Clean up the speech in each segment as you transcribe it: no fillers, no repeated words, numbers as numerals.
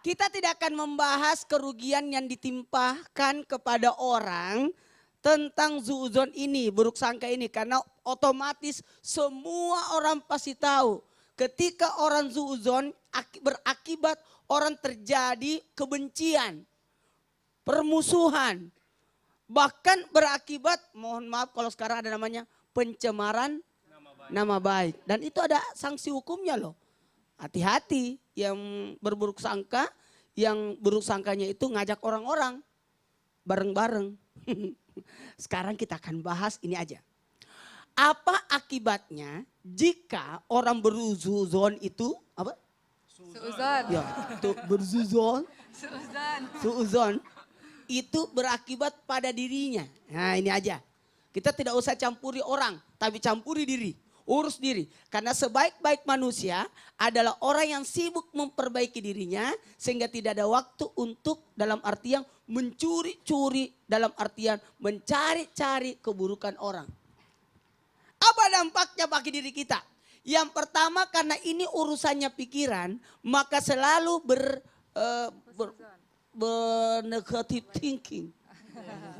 Kita tidak akan membahas kerugian yang ditimpakan kepada orang tentang zuzon ini, buruk sangka ini. Karena otomatis semua orang pasti tahu. Ketika orang zuzon berakibat orang terjadi kebencian, permusuhan. Bahkan berakibat, mohon maaf kalau sekarang ada namanya pencemaran nama baik. Dan itu ada sanksi hukumnya loh. Hati-hati yang berburuk sangka, yang buruk sangkanya itu ngajak orang-orang bareng-bareng. Sekarang kita akan bahas ini aja. Apa akibatnya jika orang berzuzon itu apa? Suuzon. Ya, itu berzuzon. Suuzon itu berakibat pada dirinya. Nah, ini aja. Kita tidak usah campuri orang, tapi campuri diri. Urus diri. Karena sebaik-baik manusia adalah orang yang sibuk memperbaiki dirinya sehingga tidak ada waktu untuk dalam artian mencuri-curi, dalam artian mencari-cari keburukan orang. Apa dampaknya bagi diri kita? Yang pertama karena ini urusannya pikiran, maka selalu negative thinking.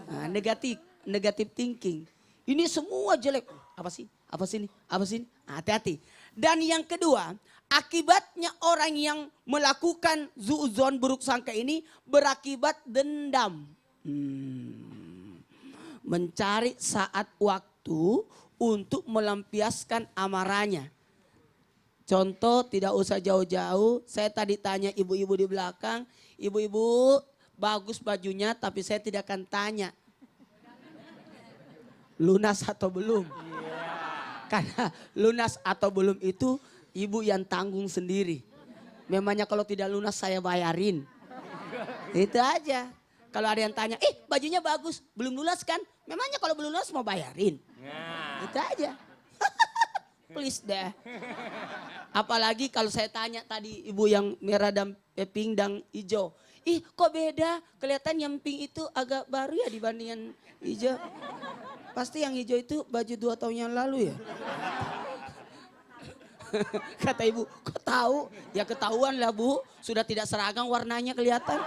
Nah, negative thinking. Ini semua jelek. Apa sih? Apa sini? Apa sini? Hati-hati. Dan yang kedua, akibatnya orang yang melakukan zuuzon buruk sangka ini berakibat dendam. Mencari saat waktu untuk melampiaskan amarahnya. Contoh tidak usah jauh-jauh. Saya tadi tanya ibu-ibu di belakang. Ibu-ibu bagus bajunya tapi saya tidak akan tanya. Lunas atau belum? Karena lunas atau belum itu ibu yang tanggung sendiri. Memangnya kalau tidak lunas saya bayarin. Itu aja. Kalau ada yang tanya, bajunya bagus, belum lunas kan? Memangnya kalau belum lunas mau bayarin. Itu aja. Please deh. Apalagi kalau saya tanya tadi ibu yang merah dan pink dan hijau. Kok beda? Kelihatan yang pink itu agak baru ya dibanding yang hijau. Pasti yang hijau itu baju 2 tahun yang lalu ya. Kata ibu, kok tahu? Ya ketahuan lah bu, sudah tidak seragam warnanya kelihatan.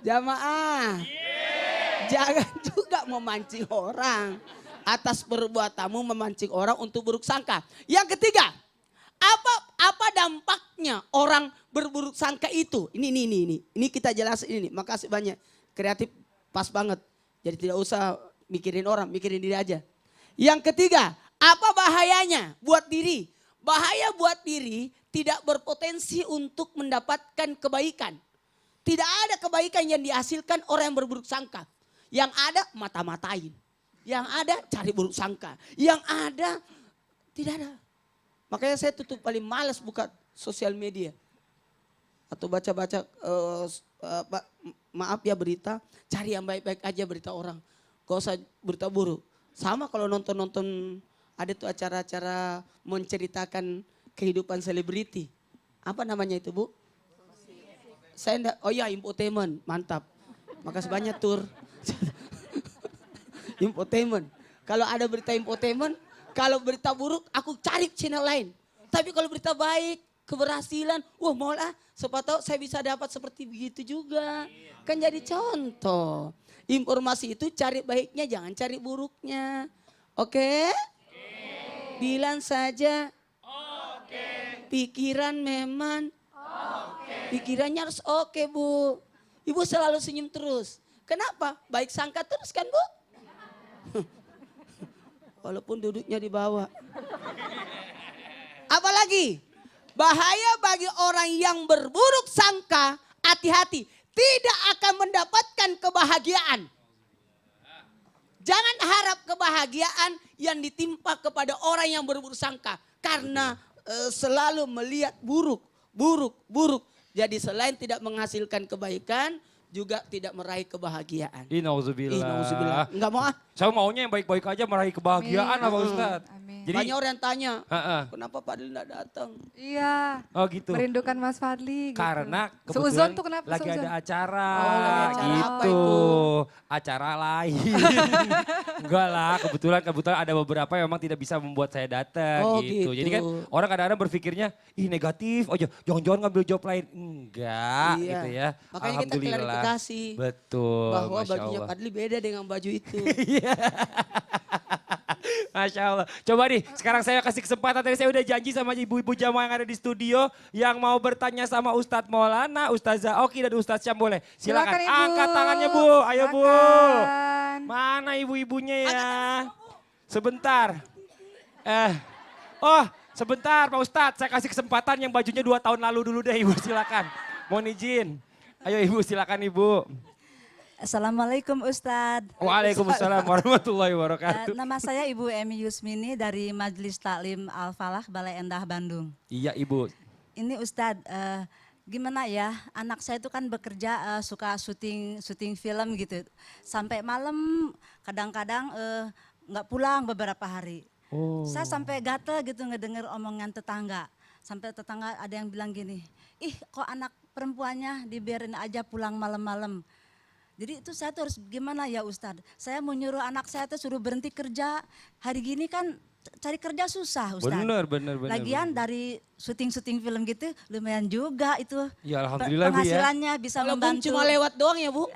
Jamaah, jangan juga memancing orang. Atas perbuatanmu memancing orang untuk buruk sangka. Yang ketiga, apa dampaknya orang berburuk sangka itu? Ini kita jelasin ini. Makasih banyak, kreatif pas banget. Jadi tidak usah mikirin orang, mikirin diri aja. Yang ketiga, apa bahayanya buat diri? Bahaya buat diri tidak berpotensi untuk mendapatkan kebaikan. Tidak ada kebaikan yang dihasilkan orang yang berburuk sangka. Yang ada mata-matain. Yang ada cari buruk sangka. Yang ada tidak ada. Makanya saya tutup paling malas buka sosial media. Atau baca-baca maaf ya berita, cari yang baik-baik aja berita orang. Gak usah berita buruk. Sama kalau nonton-nonton ada tuh acara-acara menceritakan kehidupan selebriti. Apa namanya itu bu? Saya enggak, oh ya infotainment, mantap. Makasih banyak Tur. Infotainment. Kalau ada berita infotainment, kalau berita buruk aku cari channel lain. Tapi kalau berita baik, keberhasilan, wah mau lah. Siapa tahu saya bisa dapat seperti begitu juga. Kan jadi contoh. Informasi itu cari baiknya, jangan cari buruknya. Oke? Bilang saja. Oke. Pikiran memang. Oke. Pikirannya harus oke bu. Ibu selalu senyum terus. Kenapa? Baik sangka terus kan bu? Walaupun duduknya di bawah. Apalagi? Bahaya bagi orang yang berburuk sangka, hati-hati. Tidak akan mendapatkan kebahagiaan. Jangan harap kebahagiaan yang ditimpa kepada orang yang berburuk sangka. Karena selalu melihat buruk. Jadi selain tidak menghasilkan kebaikan, juga tidak meraih kebahagiaan. Nauzubillah. Enggak mau ah. Saya maunya yang baik-baik aja meraih kebahagiaan apa Ustaz? Amin. Jadi, Banyak orang yang tanya, Heeh. kenapa Fadli enggak datang? Iya. Oh gitu. Merindukan Mas Fadli gitu. Karena Seuzon kebetulan tuh kenapa lagi seuzon? ada acara, Oh, lagi acara gitu. apa itu? Acara lain. Enggak lah, kebetulan ada beberapa yang memang tidak bisa membuat saya datang Oh, gitu. Jadi kan gitu. orang kadang-kadang berpikirnya, ih negatif, jangan-jangan ngambil job lain. Enggak Iya. gitu ya. Makanya kita Alhamdulillah. klarifikasi. Betul, Bahwa Masya bajunya Allah. Fadli beda dengan baju itu. Masya Allah. Coba nih, sekarang saya kasih kesempatan. Tadi saya udah janji sama ibu-ibu jamaah yang ada di studio. Yang mau bertanya sama Ustadz Maulana, Ustazah Oki, dan Ustadz Syam boleh. Silakan Ibu. angkat tangannya Bu. Ayo Bu. Silakan. Mana ibu-ibunya ya? Sebentar. Sebentar Pak Ustadz. Saya kasih kesempatan yang bajunya 2 tahun lalu dulu deh Ibu, silakan. Mohon izin. Ayo Ibu, silakan Ibu. Assalamualaikum Ustadz. Waalaikumsalam warahmatullahi wabarakatuh. Nama saya Ibu Emi Yusmini dari Majelis Taklim Al-Falah Balai Endah Bandung. Iya Ibu. Ini Ustadz, gimana ya, anak saya itu kan bekerja suka syuting film gitu. Sampai malam kadang-kadang nggak pulang beberapa hari. Oh. Saya sampai gatel gitu ngedenger omongan tetangga. Sampai tetangga ada yang bilang gini, ih kok anak perempuannya dibiarin aja pulang malam-malam. Jadi itu saya tuh harus gimana ya Ustadz, saya mau nyuruh anak saya tuh suruh berhenti kerja, hari gini kan cari kerja susah Ustadz. Benar. Lagian dari syuting film gitu lumayan juga itu. Ya alhamdulillah Bu ya. Penghasilannya bisa Kalau membantu. cuma lewat doang ya Bu.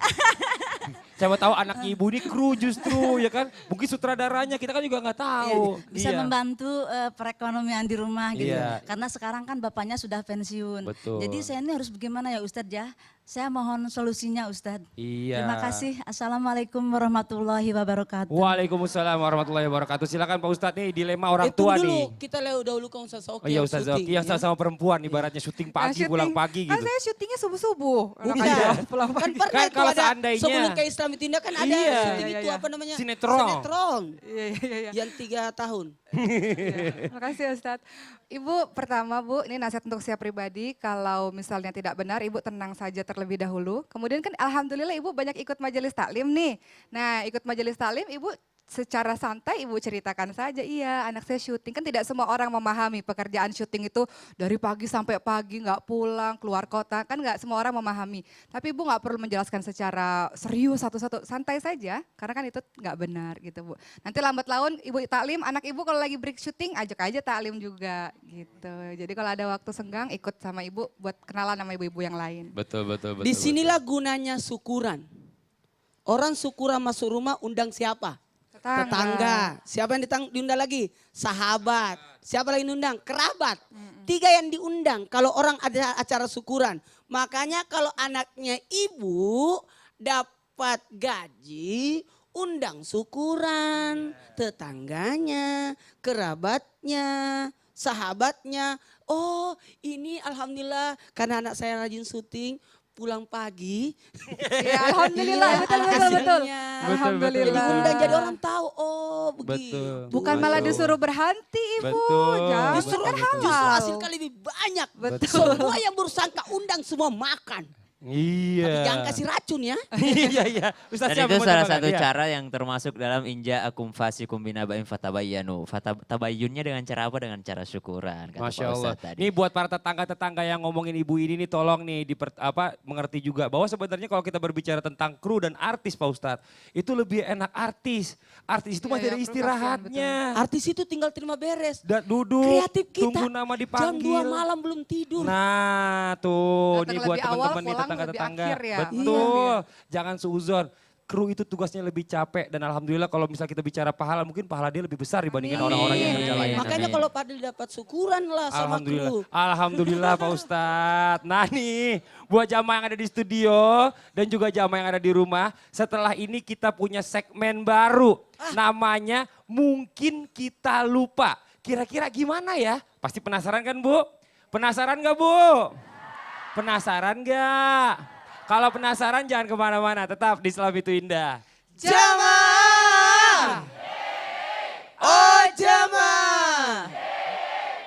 Siapa tahu anak ibu ini kru justru ya kan. Mungkin sutradaranya kita kan juga nggak tahu. Bisa Iya. membantu perekonomian di rumah gitu. Iya. Karena sekarang kan bapaknya sudah pensiun. Betul. Jadi saya ini harus bagaimana ya Ustadz ya. Saya mohon solusinya Ustadz. Iya. Terima kasih. Assalamualaikum warahmatullahi wabarakatuh. Waalaikumsalam warahmatullahi wabarakatuh. Silakan Pak Ustadz nih dilema orang tua dulu, nih. kita dahulu ke Ustaz Oki. Oh iya yang Ustaz syuting, Zoki, yang ya. sama perempuan ibaratnya syuting pagi, pulang pagi Kan gitu. saya syutingnya subuh-subuh. Bukan. Anak aja pulang Kan pagi. pernah Kan itu kalau ada seandainya- sebelum ke Islam itu kan ada Iya. syuting Iya, itu iya. apa namanya? Sinetron. Sinetron. Iya. Yang 3 tahun. Terima kasih Ustadz. Ibu pertama Bu, ini nasihat untuk saya pribadi. Kalau misalnya tidak benar, Ibu tenang saja terlebih dahulu. Kemudian kan alhamdulillah Ibu banyak ikut majelis taklim nih. Nah ikut majelis taklim Ibu secara santai Ibu ceritakan saja, iya anak saya syuting. Kan tidak semua orang memahami pekerjaan syuting itu dari pagi sampai pagi nggak pulang, keluar kota. Kan nggak semua orang memahami. Tapi Ibu nggak perlu menjelaskan secara serius satu-satu, santai saja. Karena kan itu nggak benar gitu Bu. Nanti lambat laun Ibu taklim, anak Ibu kalau lagi break syuting ajak aja taklim juga gitu. Jadi kalau ada waktu senggang ikut sama Ibu buat kenalan sama ibu-ibu yang lain. Betul. Disinilah gunanya syukuran. Orang syukuran masuk rumah undang siapa? Tetangga. Siapa yang diundang lagi? Sahabat. Siapa lagi diundang? Kerabat. 3 yang diundang kalau orang ada acara syukuran. Makanya kalau anaknya ibu dapat gaji, undang syukuran. Tetangganya, kerabatnya, sahabatnya. Oh ini alhamdulillah karena anak saya rajin syuting. Pulang pagi. Ya, alhamdulillah, Iya, betul. hasilnya. Alhamdulillah. Jadi undang jadi orang tahu, oh begitu. Betul. Bukan malah disuruh berhenti Ibu. Betul. Jangan, Justru, kan justru halal. hasilnya lebih banyak. Betul. Semua yang bersangka undang semua makan. Iya. Tapi jangan kasih racun ya. Iya. Ustaz Dan Syam itu mau salah tambahkan? satu Iya. cara yang termasuk dalam inja akum fasikum binabain fatabayyanu. Tabayyunnya dengan cara apa? Dengan cara syukuran. Kata Masya Pak Allah. Ustadz tadi. Ini buat para tetangga-tetangga yang ngomongin ibu ini nih tolong nih mengerti juga. Bahwa sebenarnya kalau kita berbicara tentang kru dan artis Pak Ustadz. Itu lebih enak artis. Artis itu Iya, masih ada kru istirahatnya. Artis itu tinggal terima beres. Duduk, Kreatif kita tunggu nama jam dipanggil. 2 malam belum tidur. Nah tuh, Datang ini buat lebih awal, teman-teman nih pulang tetangga-tetangga. lebih akhir ya. Betul, jangan seuzon. Kru itu tugasnya lebih capek dan alhamdulillah kalau misal kita bicara pahala mungkin pahala dia lebih besar dibandingkan Amin. orang-orang yang kerja lain. Makanya Amin. kalau Fadil dapat syukuran lah sama Alhamdulillah, kru. alhamdulillah Pak Ustadz. Nah nih, buat jamaah yang ada di studio dan juga jamaah yang ada di rumah, setelah ini kita punya segmen baru. Namanya Mungkin Kita Lupa. Kira-kira gimana ya? Pasti penasaran kan Bu? Penasaran gak Bu? Penasaran gak? Kalau penasaran jangan kemana-mana, tetap di Islam Itu Indah. Jamaah. Oh jamaah.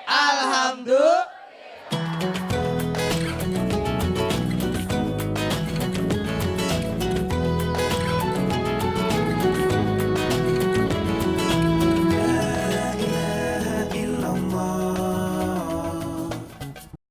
Alhamdulillah.